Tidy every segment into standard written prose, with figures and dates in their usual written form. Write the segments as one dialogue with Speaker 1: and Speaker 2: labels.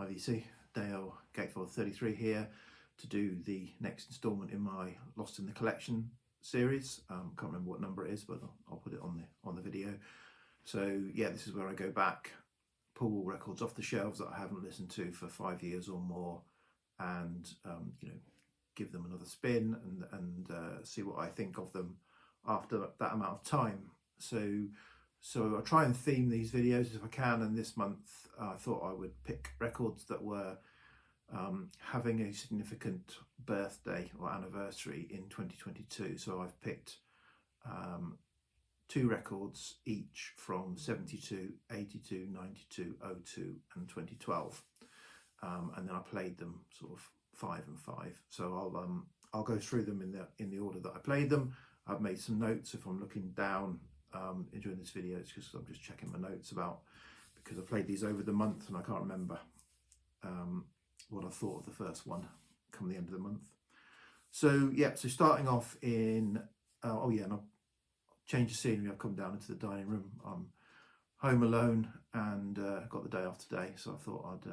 Speaker 1: Hi VC, Dale Gatefold 33 here to do the next instalment in my Lost in the Collection series. Can't remember what number it is, but I'll put it on the video. So yeah, this is where I go back, pull records off the shelves that I haven't listened to for 5 years or more, and give them another spin and see what I think of them after that amount of time. So I try and theme these videos if I can, and this month I thought I would pick records that were having a significant birthday or anniversary in 2022. So I've picked 2 records each from 72, 82, 92, 02 and 2012. And then I played them sort of 5 and 5. So I'll go through them in the order that I played them. I've made some notes if I'm looking down during this video. It's just I'm just checking my notes because I played these over the month and I can't remember what I thought of the first one come the end of the month. So yeah, so starting off in and I'll change the scenery. I've come down into the dining room. I'm home alone and got the day off today, so I thought I'd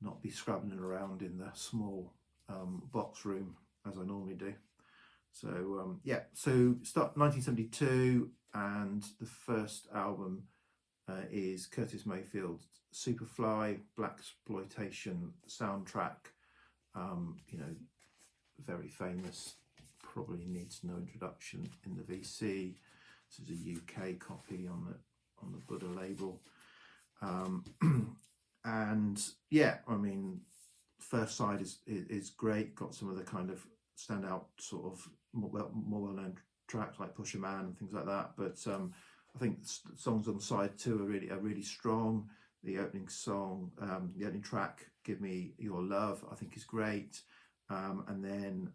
Speaker 1: not be scrabbling around in the small box room as I normally do. So so start 1972, and the first album is Curtis Mayfield's Superfly Blaxploitation soundtrack. Very famous, probably needs no introduction in the VC. This is a UK copy on the Buddha label. And yeah, I mean, first side is great, got some of the kind of standout sort of more well-known tracks like Push a Man and things like that, but I think the songs on side 2 are really strong. The opening song, the opening track, Give Me Your Love, I think is great, and then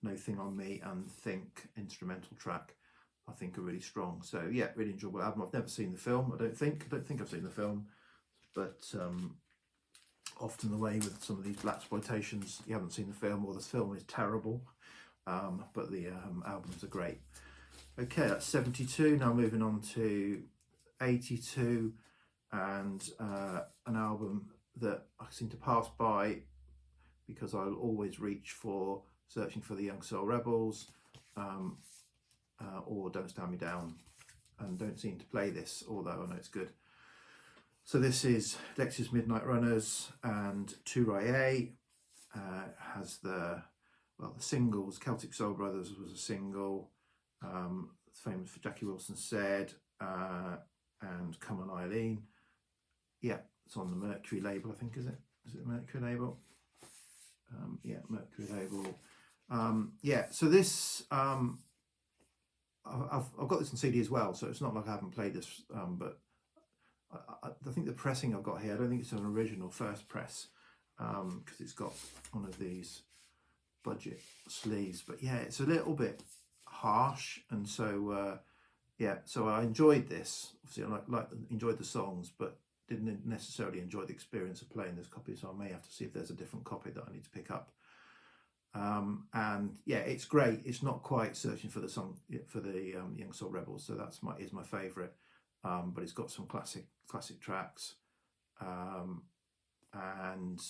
Speaker 1: No Thing on Me and Think instrumental track, I think are really strong. So yeah, really enjoyable album. I've never seen the film. I don't think I've seen the film, but often the way with some of these blaxploitations, you haven't seen the film, or the film is terrible, but the albums are great. Okay, that's 72. Now moving on to 82, and an album that I seem to pass by because I'll always reach for Searching for the Young Soul Rebels or Don't Stand Me Down, and don't seem to play this, although I know it's good. So this is Lexus Midnight Runners, and Touraye has the singles. Celtic Soul Brothers was a single, famous for Jackie Wilson Said, and Come On Eileen. Yeah, it's on the Mercury label, I think, is it? Is it the Mercury label? Yeah, Mercury label. Yeah, so this, I've got this on CD as well, so it's not like I haven't played this, but I think the pressing I've got here, I don't think it's an original first press, because it's got one of these budget sleeves, but yeah, it's a little bit harsh, and so yeah, so I enjoyed this. Obviously I enjoyed the songs, but didn't necessarily enjoy the experience of playing this copy, so I may have to see if there's a different copy that I need to pick up. And yeah, it's great. It's not quite Searching for the Song for the Young Soul Rebels, so is my favourite, but it's got some classic tracks. And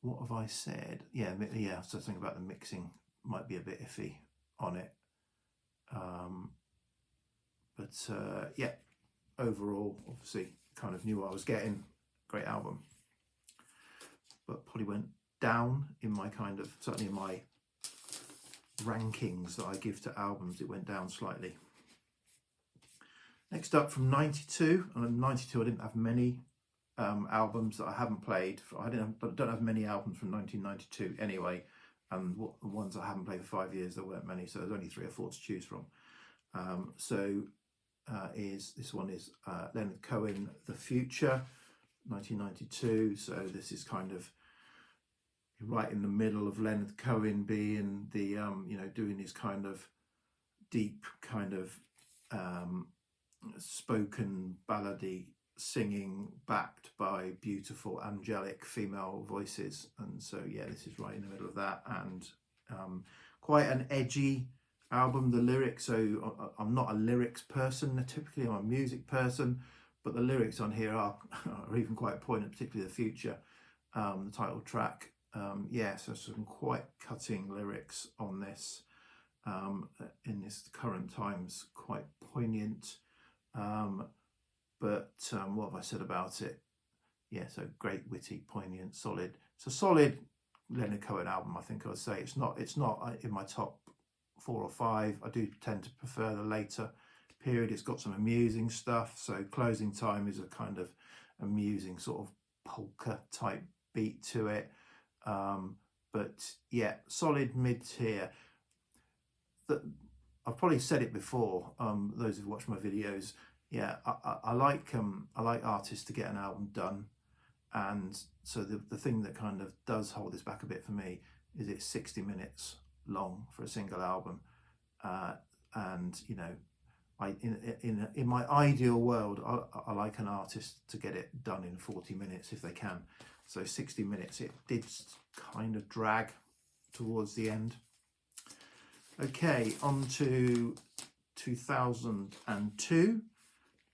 Speaker 1: what have I said? Yeah, so something about the mixing might be a bit iffy on it, but yeah, overall, obviously, kind of knew what I was getting. Great album, but probably went down in my certainly in my rankings that I give to albums, it went down slightly. Next up, from 92, and in 92 I didn't have many albums that I haven't played. I don't have many albums from 1992 anyway, and the ones I haven't played for 5 years, there weren't many, so there's only 3 or 4 to choose from. This one is Leonard Cohen, The Future, 1992. So this is kind of right in the middle of Leonard Cohen being the doing his kind of deep kind of spoken ballady singing backed by beautiful angelic female voices, and so yeah, this is right in the middle of that, and quite an edgy album. The lyrics, so I'm not a lyrics person typically, I'm a music person, but the lyrics on here are even quite poignant, particularly the Future, the title track. Yeah, so some quite cutting lyrics on this, in this current times, quite poignant. But what have I said about it? Yeah, so great, witty, poignant, solid. It's a solid Leonard Cohen album, I think I would say. It's not in my top 4 or 5. I do tend to prefer the later period. It's got some amusing stuff. So Closing Time is a kind of amusing sort of polka type beat to it. But yeah, solid mid-tier. I've probably said it before, those who've watched my videos. Yeah, I like artists to get an album done, and so the thing that kind of does hold this back a bit for me is it's 60 minutes long for a single album, and you know, in my ideal world, I like an artist to get it done in 40 minutes if they can. So 60 minutes, it did kind of drag towards the end. Okay, on to 2002,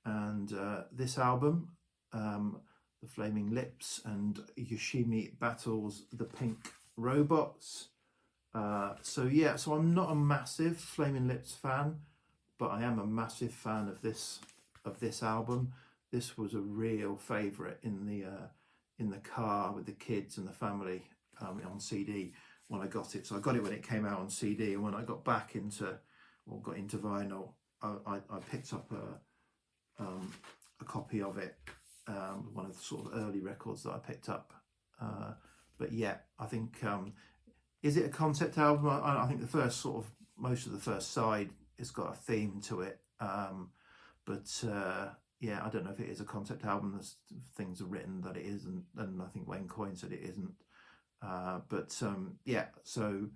Speaker 1: and this album, The Flaming Lips and Yoshimi Battles the Pink Robots. So yeah, so I'm not a massive Flaming Lips fan, but I am a massive fan of this album. This was a real favourite in the car with the kids and the family, on CD when I got it. So I got it when it came out on CD, and when I got back into, or got into vinyl, I picked up a copy of it, one of the sort of early records that I picked up. But yeah, I think, is it a concept album? I think the first sort of, most of the first side has got a theme to it, but yeah, I don't know if it is a concept album. There's things are written that it isn't, and I think Wayne Coyne said it isn't. But yeah, so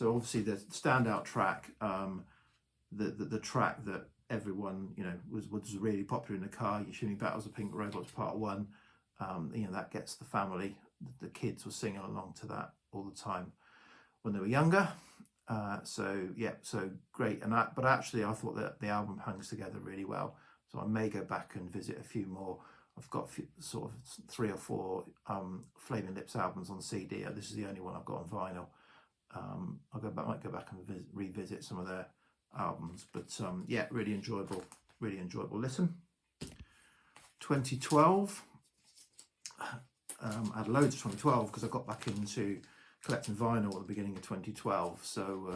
Speaker 1: obviously the standout track, the track that everyone, you know, was really popular in the car, Yoshimi Battles the Pink Robots Part 1. You know, that gets the family, the kids were singing along to that all the time when they were younger. So yeah, so great. And but actually I thought that the album hangs together really well, so I may go back and visit a few more. I've got sort of 3 or 4 Flaming Lips albums on CD. This is the only one I've got on vinyl. Might go back and revisit some of their albums, but yeah, really enjoyable listen. 2012, I had loads of 2012 because I got back into collecting vinyl at the beginning of 2012, so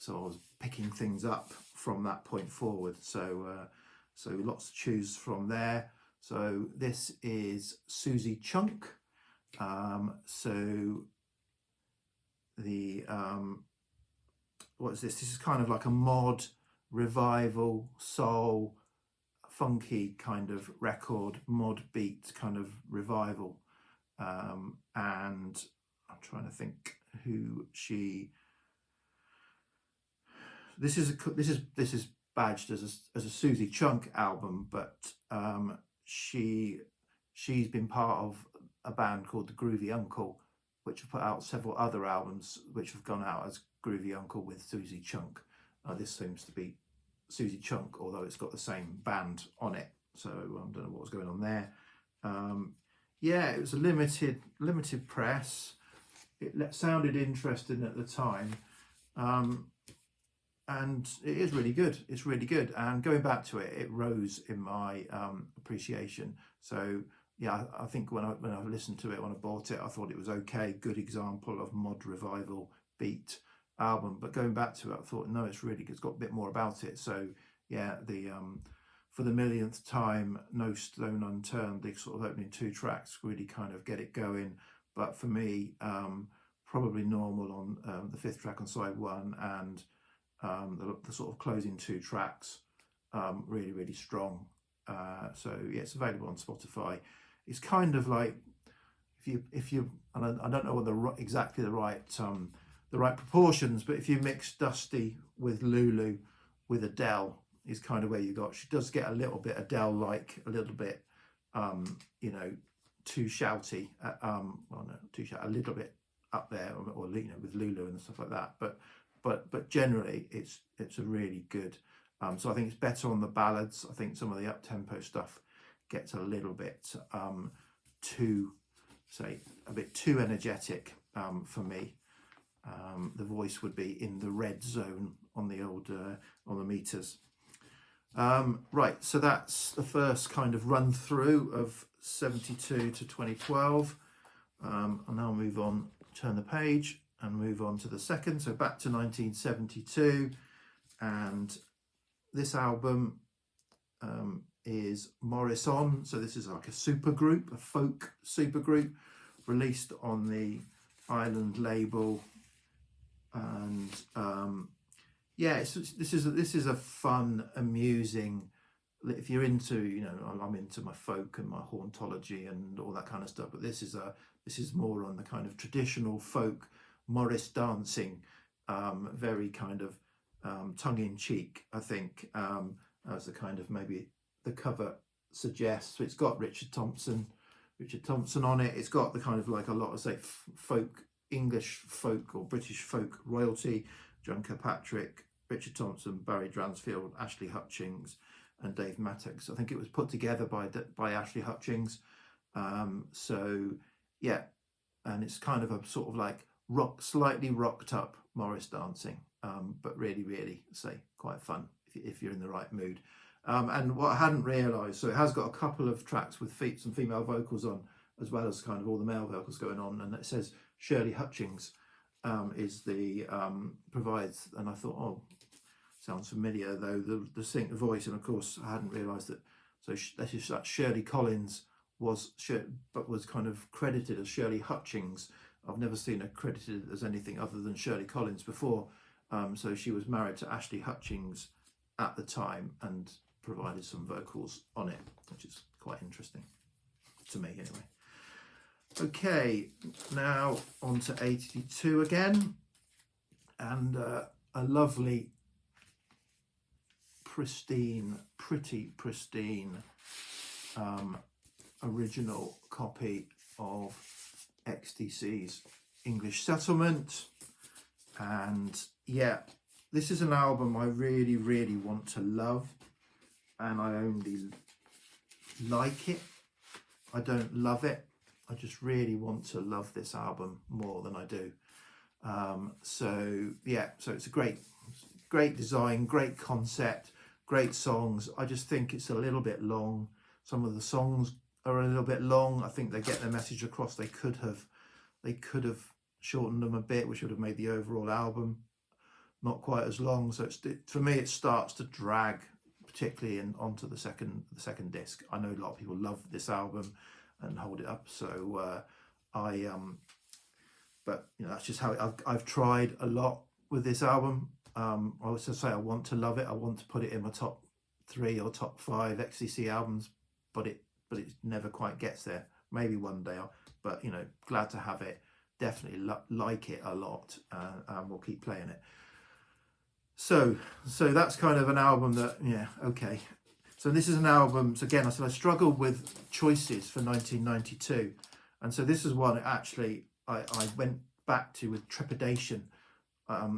Speaker 1: I was picking things up from that point forward, so lots to choose from there. So this is Susie Chunk. So the what is this? This is kind of like a mod revival, soul, funky kind of record, mod beat kind of revival. And I'm trying to think who she. This is badged as a Susie Chunk album, but she's been part of a band called the Groovy Uncle, which have put out several other albums which have gone out as Groovy Uncle with Susie Chunk. This seems to be Susie Chunk, although it's got the same band on it, so I don't know what was going on there. Yeah, it was a limited press. It sounded interesting at the time, and it is really good. It's really good, and going back to it, it rose in my appreciation. So yeah, I think when I listened to it, when I bought it, I thought it was okay, good example of mod revival beat album. But going back to it, I thought, no, it's really good. It's got a bit more about it. So yeah, the for the millionth time, No Stone Unturned, the sort of opening 2 tracks really kind of get it going. But for me, probably Normal on the 5th track on side 1, and the sort of closing 2 tracks, really strong. So yeah, it's available on Spotify. It's kind of like if you and I don't know what exactly the right proportions, but if you mix Dusty with Lulu with Adele, is kind of where you got. She does get a little bit Adele-like, a little bit you know, too shouty. Well, no, too shout, a little bit up there, or you know, with Lulu and stuff like that. But generally, it's a really good. So I think it's better on the ballads. I think some of the up-tempo stuff gets a little bit too, say, a bit too energetic for me. The voice would be in the red zone on the old on the meters. Right, so that's the first kind of run through of 72 to 2012. And I'll move on, turn the page and move on to the second. So back to 1972, and this album is Morris On. So this is like a supergroup, a folk supergroup, released on the Island label. And yeah, this is a fun, amusing. If you're into, you know, I'm into my folk and my hauntology and all that kind of stuff, but this is more on the kind of traditional folk Morris dancing, very kind of tongue-in-cheek, I think, as the kind of maybe the cover suggests. So it's got Richard Thompson on it. It's got the kind of like a lot of, say, folk, English folk or British folk royalty, John Kirkpatrick, Richard Thompson, Barry Dransfield, Ashley Hutchings and Dave Mattox. I think it was put together by Ashley Hutchings. So yeah, and it's kind of a sort of like slightly rocked up Morris dancing, but really say quite fun if you're in the right mood. And what I hadn't realised, so it has got a couple of tracks with some female vocals on, as well as kind of all the male vocals going on, and it says Shirley Hutchings is the provides, and I thought, oh, sounds familiar, though the distinct voice, and of course I hadn't realised that. So that Shirley Collins was kind of credited as Shirley Hutchings. I've never seen her credited as anything other than Shirley Collins before. So she was married to Ashley Hutchings at the time and provided some vocals on it, which is quite interesting to me anyway. Okay, now on to 82 again, and a lovely, pretty pristine original copy of XTC's English Settlement. And yeah, this is an album I really want to love, and I only like it. I don't love it. I just really want to love this album more than I do. So yeah, so it's a great design, great concept, great songs. I just think it's a little bit long. Some of the songs are a little bit long. I think they get their message across. They could have shortened them a bit, which would have made the overall album not quite as long. So for me, it starts to drag, particularly onto the second disc. I know a lot of people love this album and hold it up. So but you know, that's just how I've tried a lot with this album. I was to say I want to love it. I want to put it in my top 3 or top 5 XTC albums, but it never quite gets there. Maybe one day, but you know, glad to have it. Definitely like it a lot, and we'll keep playing it. So that's kind of an album that, yeah, okay. So this is an album. So again, I said I struggled with choices for 1992, and so this is one actually I went back to with trepidation.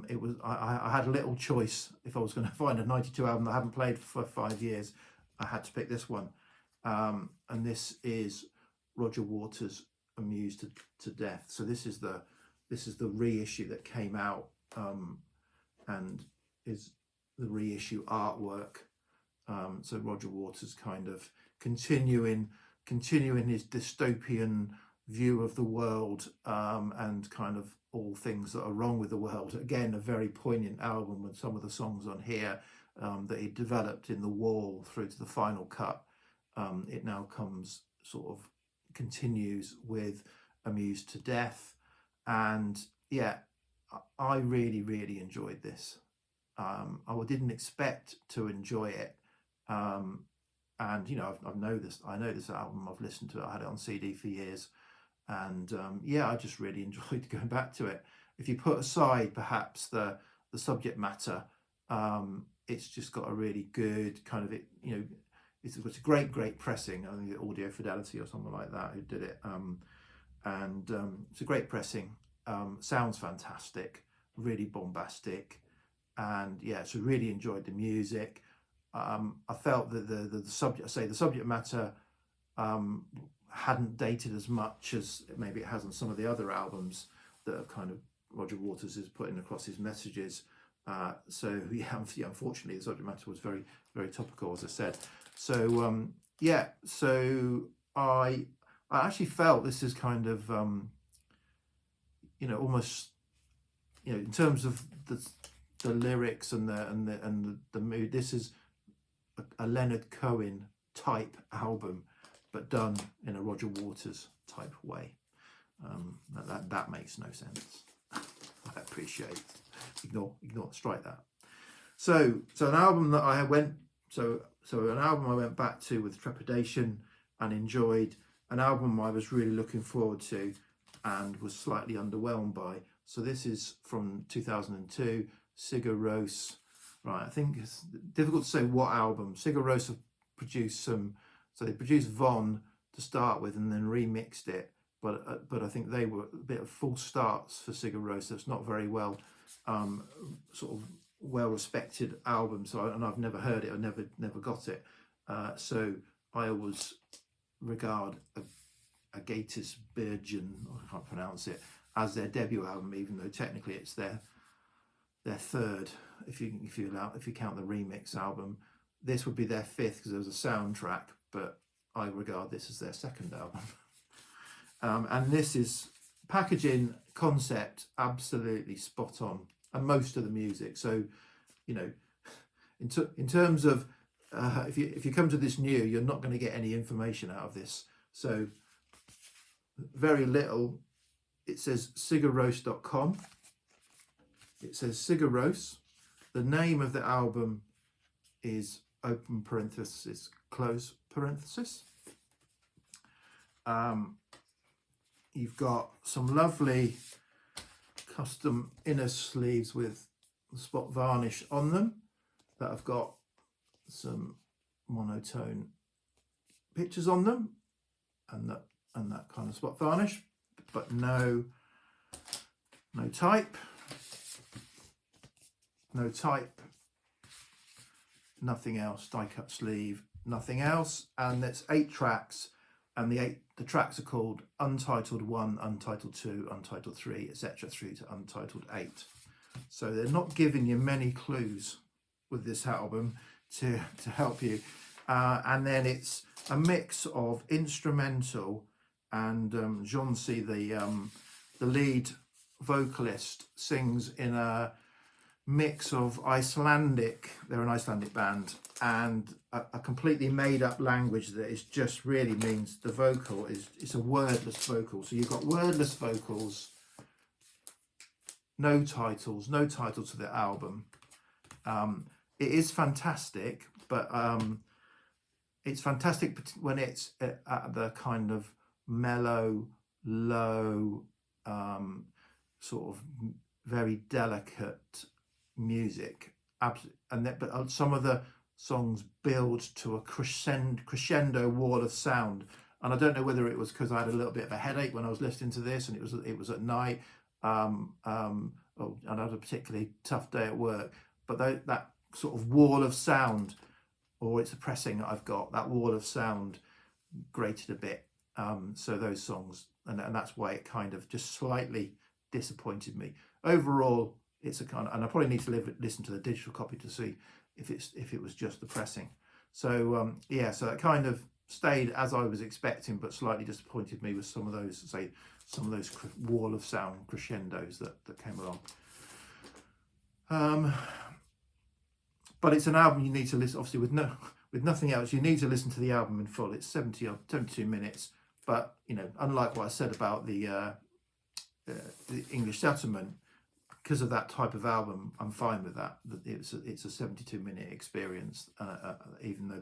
Speaker 1: It was I had a little choice. If I was going to find a 92 album that I haven't played for 5 years, I had to pick this one. And this is Roger Waters' Amused to Death. So this is the reissue that came out, and is the reissue artwork. So Roger Waters kind of continuing his dystopian view of the world, and kind of all things that are wrong with the world. Again, a very poignant album with some of the songs on here that he developed in The Wall through to the final cut. It now continues with Amused to Death, and yeah, I really enjoyed this. I didn't expect to enjoy it, and you know, I know this album. I've listened to it. I had it on CD for years, and yeah, I just really enjoyed going back to it. If you put aside perhaps the subject matter, it's just got a really good kind of it's a great pressing. I think Audio Fidelity or something like that who did it, and it's a great pressing. Sounds fantastic, really bombastic, and yeah, so really enjoyed the music. I felt that the subject matter hadn't dated as much as maybe it has on some of the other albums that are kind of Roger Waters is putting across his messages. So yeah, unfortunately, the subject matter was very, very topical, as I said. So yeah, so I actually felt this is kind of almost in terms of the lyrics and the mood. This is a Leonard Cohen type album, but done in a Roger Waters type way. That makes no sense. I appreciate. Ignore. Strike that. So an album that I went. So an album I went back to with trepidation and enjoyed. An album I was really looking forward to and was slightly underwhelmed by. So this is from 2002, Sigur Rós. Right, I think it's difficult to say what album. Sigur Rós have produced some. So they produced Von to start with and then remixed it. But I think they were a bit of false starts for Sigur Rós. So it's not very well, sort of well respected album. So and I've never heard it. I never got it. So I always regard Agatis Birgen, I can't pronounce it, as their debut album, even though technically it's their third. If you count the remix album, this would be their fifth because there was a soundtrack. But I regard this as their second album. And this is packaging concept absolutely spot on, and most of the music. So, in terms of if you come to this new, you're not going to get any information out of this. So, very little. It says sigurros.com. It says Sigur Rós. The name of the album is open parenthesis, close parenthesis. You've got some lovely custom inner sleeves with spot varnish on them that have got some monotone pictures on them and that kind of spot varnish, but no type, nothing else, die cut sleeve, nothing else. And that's 8 tracks, and the tracks are called Untitled 1, Untitled 2, Untitled 3, etc. through to Untitled 8. So they're not giving you many clues with this album to help you. And then it's a mix of instrumental and Jonsi, the lead vocalist, sings in a mix of Icelandic, they're an Icelandic band, and a completely made up language that is just really means the vocal it's a wordless vocal. So you've got wordless vocals, no titles to the album. It is fantastic, but it's fantastic when it's at the kind of mellow, low, sort of very delicate music, but some of the songs build to a crescendo wall of sound, and I don't know whether it was because I had a little bit of a headache when I was listening to this, and it was at night, and I had a particularly tough day at work, but that sort of wall of sound, or it's a pressing that I've got, that wall of sound grated a bit. So those songs, and that's why it kind of just slightly disappointed me. Overall, it's a kind of, and I probably need to listen to the digital copy to see if it was just the pressing. So yeah, so it kind of stayed as I was expecting, but slightly disappointed me with some of those wall of sound crescendos that came along. But it's an album you need to listen, obviously with nothing else, you need to listen to the album in full. It's 72 minutes, but unlike what I said about the English Settlement, because of that type of album, I'm fine with that. It's a 72-minute experience, even though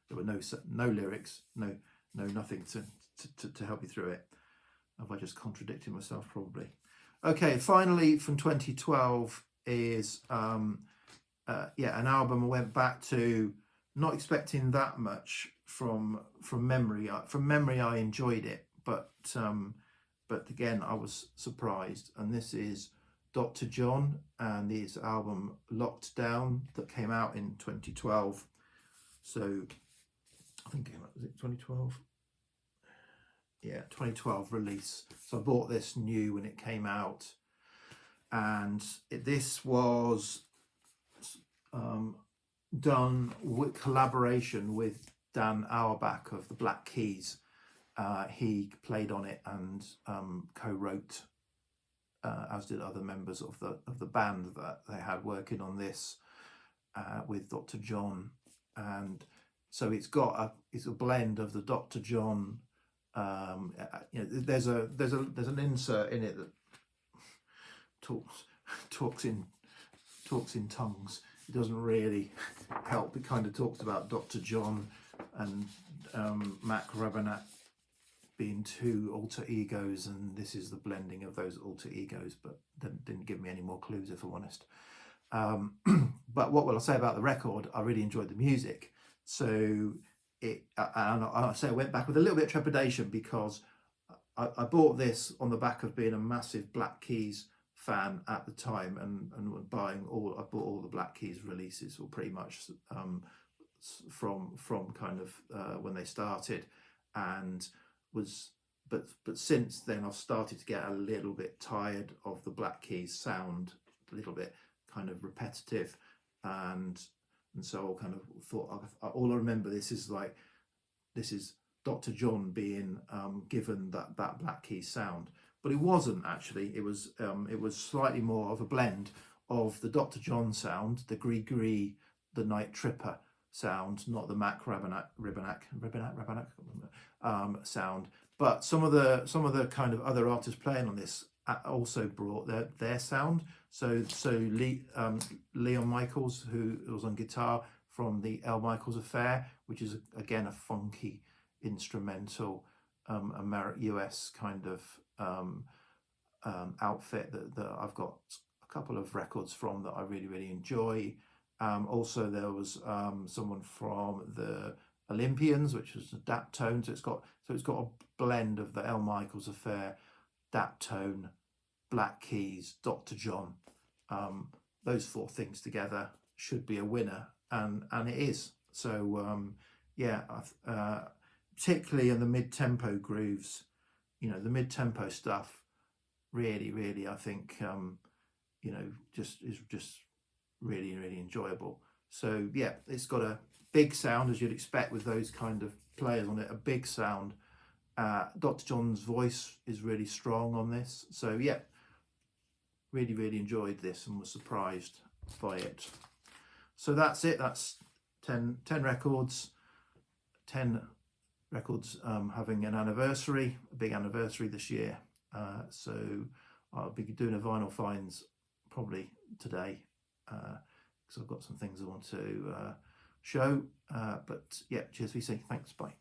Speaker 1: there were no lyrics, no nothing to help you through it. Have I just contradicted myself? Probably. Okay, finally from 2012 is an album I went back to, not expecting that much from memory. From memory, I enjoyed it, but again, I was surprised. And this is Dr. John and his album Locked Down that came out in 2012. So I think it came out, was it 2012? yeah, 2012 release. So I bought this new when it came out, and this was done with collaboration with Dan Auerbach of the Black Keys. He played on it and co-wrote, as did other members of the band that they had working on this with Dr. John. And so it's a blend of the Dr. John. There's an insert in it that talks in tongues. It doesn't really help. It kind of talks about Dr. John and Mac Rabenak being two alter egos, and this is the blending of those alter egos, but didn't give me any more clues, if I'm honest. But what will I say about the record? I really enjoyed the music. So I say I went back with a little bit of trepidation, because I bought this on the back of being a massive Black Keys fan at the time, and I bought all the Black Keys releases, or pretty much from kind of when they started, and but since then I've started to get a little bit tired of the Black Keys sound, a little bit kind of repetitive, and so I kind of thought, all I remember this is Dr. John being given that Black Keys sound. But it wasn't actually. It was slightly more of a blend of the Dr. John sound, the Gree, the Night Tripper sound, not the Mac Rabenak sound. But some of the kind of other artists playing on this also brought their sound. So Leon Michaels, who was on guitar from the L. Michaels Affair, which is again a funky instrumental US kind of outfit that I've got a couple of records from that I really enjoy. Also there was someone from the Olympians, which was a Daptone. So it's got a blend of the L. Michaels Affair, Daptone, Black Keys, Dr. John. Those four things together should be a winner, and it is. So particularly in the mid-tempo grooves, the mid-tempo stuff really I think just really enjoyable. So yeah, it's got a big sound, as you'd expect with those kind of players on it, a big sound. Dr. John's voice is really strong on this. So yeah, really enjoyed this and was surprised by it. So that's it. That's 10 records. 10 records having an anniversary, a big anniversary this year. So I'll be doing a vinyl finds probably today, because I've got some things I want to show. But yeah, cheers VC. Thanks, bye.